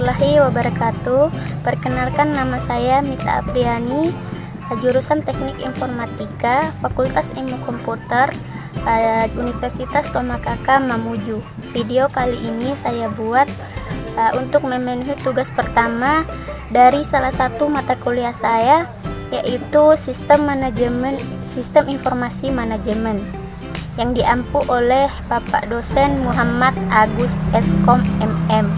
warahmatullahi wabarakatuh. Perkenalkan, nama saya Mita Apriani, jurusan Teknik Informatika, Fakultas Ilmu Komputer, Universitas Tomakaka Mamuju. Video kali ini saya buat untuk memenuhi tugas pertama dari salah satu mata kuliah saya, yaitu Sistem Informasi Manajemen, yang diampu oleh Bapak dosen Muhammad Agus Eskom MM.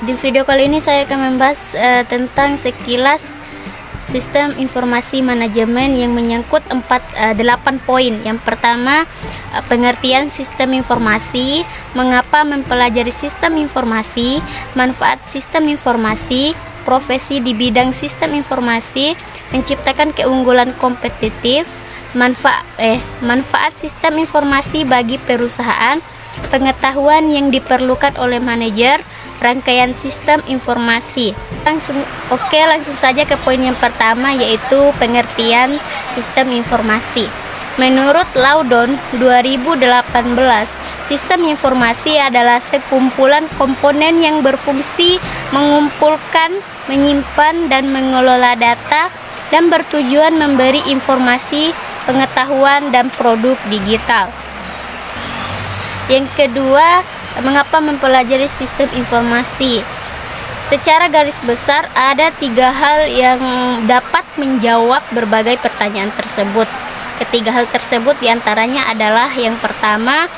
Di video kali ini saya akan membahas tentang sekilas sistem informasi manajemen yang menyangkut 8 poin. Yang pertama, pengertian sistem informasi, mengapa mempelajari sistem informasi, manfaat sistem informasi, profesi di bidang sistem informasi, menciptakan keunggulan kompetitif, manfaat sistem informasi bagi perusahaan, pengetahuan yang diperlukan oleh manajer, rangkaian sistem informasi. Langsung saja ke poin yang pertama, yaitu pengertian sistem informasi. Menurut Laudon 2018, sistem informasi adalah sekumpulan komponen yang berfungsi mengumpulkan, menyimpan, dan mengelola data dan bertujuan memberi informasi, pengetahuan, dan produk digital. Yang kedua, mengapa mempelajari sistem informasi? Secara garis besar, ada 3 hal yang dapat menjawab berbagai pertanyaan tersebut. Ketiga hal tersebut diantaranya adalah yang pertama,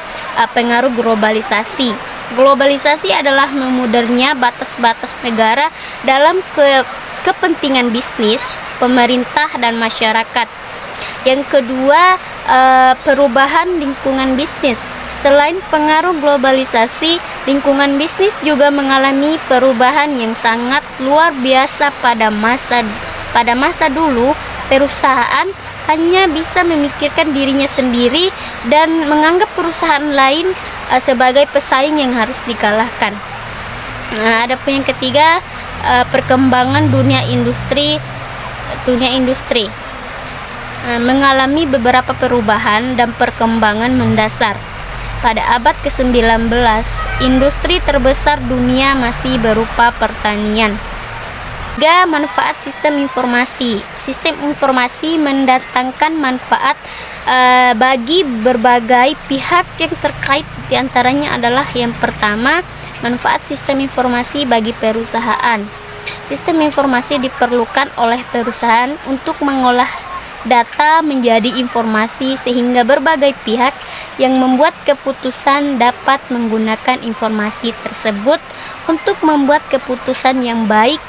pengaruh globalisasi. Globalisasi adalah memudahnya batas-batas negara dalam kepentingan bisnis, pemerintah, dan masyarakat. Yang kedua, perubahan lingkungan bisnis. Selain pengaruh globalisasi, lingkungan bisnis juga mengalami perubahan yang sangat luar biasa. Pada masa dulu, perusahaan hanya bisa memikirkan dirinya sendiri dan menganggap perusahaan lain sebagai pesaing yang harus dikalahkan. Ada yang ketiga, perkembangan dunia industri mengalami beberapa perubahan dan perkembangan mendasar. Pada abad ke-19, industri terbesar dunia masih berupa pertanian. 3. Manfaat sistem informasi. Sistem informasi mendatangkan manfaat bagi berbagai pihak yang terkait. Di antaranya adalah yang pertama, manfaat sistem informasi bagi perusahaan. Sistem informasi diperlukan oleh perusahaan untuk mengolah data menjadi informasi sehingga berbagai pihak yang membuat keputusan dapat menggunakan informasi tersebut untuk membuat keputusan yang baik.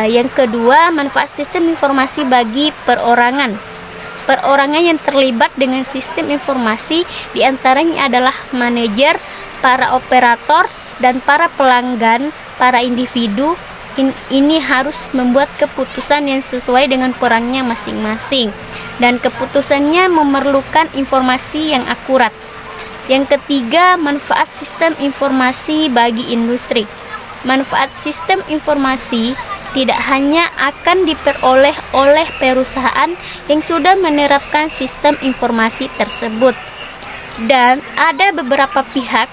Yang kedua, manfaat sistem informasi bagi perorangan. Perorangan yang terlibat dengan sistem informasi diantaranya adalah manajer, para operator, dan para pelanggan. Para individu ini harus membuat keputusan yang sesuai dengan perannya masing-masing, dan keputusannya memerlukan informasi yang akurat. Yang ketiga, manfaat sistem informasi bagi industri. Manfaat sistem informasi tidak hanya akan diperoleh oleh perusahaan yang sudah menerapkan sistem informasi tersebut, dan ada beberapa pihak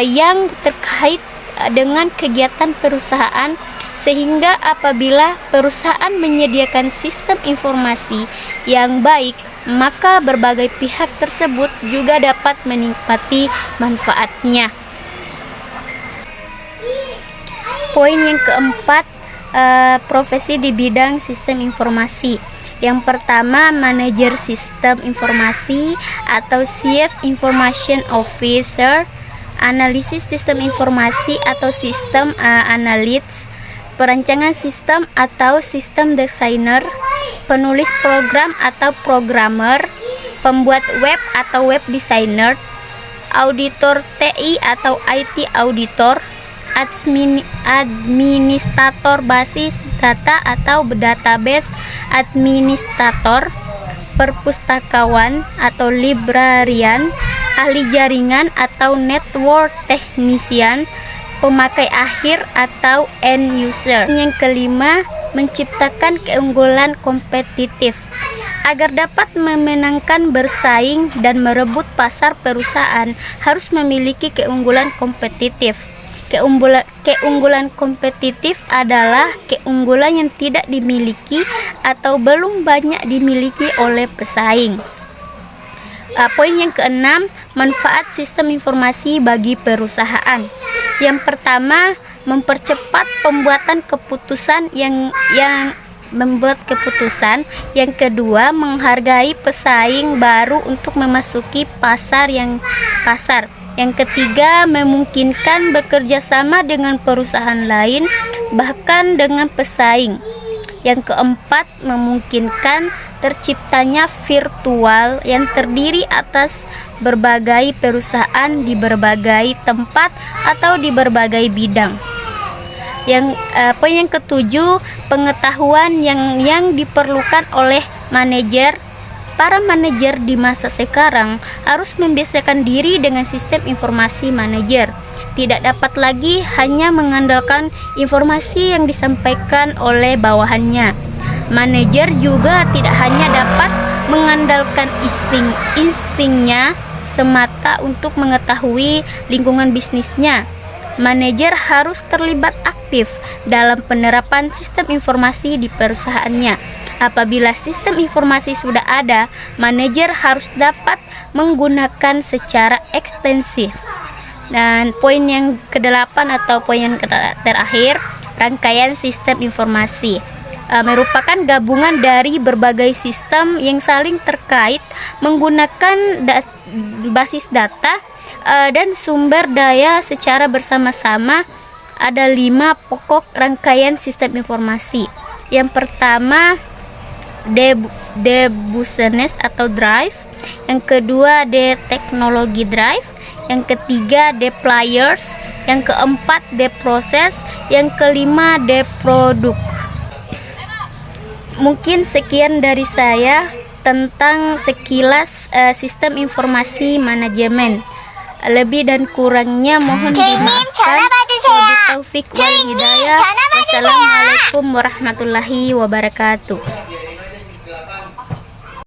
yang terkait dengan kegiatan perusahaan, sehingga apabila perusahaan menyediakan sistem informasi yang baik, maka berbagai pihak tersebut juga dapat menikmati manfaatnya. Poin yang keempat, profesi di bidang sistem informasi. Yang pertama, manajer sistem informasi atau Chief Information Officer, analisis sistem informasi atau sistem analyst, perancangan sistem atau sistem designer, penulis program atau programmer, pembuat web atau web designer, auditor TI atau IT auditor, administrator basis data atau database administrator, perpustakawan atau librarian, ahli jaringan atau network technician, pemakai akhir atau end user. Yang kelima, menciptakan keunggulan kompetitif. Agar dapat memenangkan bersaing dan merebut pasar, perusahaan harus memiliki keunggulan kompetitif. Keunggulan kompetitif adalah keunggulan yang tidak dimiliki atau belum banyak dimiliki oleh pesaing. Poin yang keenam, manfaat sistem informasi bagi perusahaan. Yang pertama, mempercepat pembuatan keputusan yang membuat keputusan. Yang kedua, menghargai pesaing baru untuk memasuki pasar. Yang ketiga, memungkinkan bekerja sama dengan perusahaan lain, bahkan dengan pesaing. Yang keempat, memungkinkan terciptanya virtual yang terdiri atas berbagai perusahaan di berbagai tempat atau di berbagai bidang. Poin yang ketujuh, pengetahuan yang diperlukan oleh manajer. Para manajer di masa sekarang harus membiasakan diri dengan sistem informasi manajer. Tidak dapat lagi hanya mengandalkan informasi yang disampaikan oleh bawahannya. Manajer juga tidak hanya dapat mengandalkan instingnya semata untuk mengetahui lingkungan bisnisnya. Manajer harus terlibat aktif dalam penerapan sistem informasi di perusahaannya. Apabila sistem informasi sudah ada, manajer harus dapat menggunakan secara ekstensif. Dan poin yang kedelapan atau poin yang terakhir, rangkaian sistem informasi merupakan gabungan dari berbagai sistem yang saling terkait menggunakan basis data dan sumber daya secara bersama-sama. Ada 5 pokok rangkaian sistem informasi. Yang pertama, business atau drive. Yang kedua, teknologi drive. Yang ketiga, players. Yang keempat, proses. Yang kelima, produk. Mungkin sekian dari saya tentang sekilas sistem informasi manajemen. Lebih dan kurangnya mohon dimaafkan. Wabillahi taufik wal hidayah. Wassalamualaikum warahmatullahi wabarakatuh.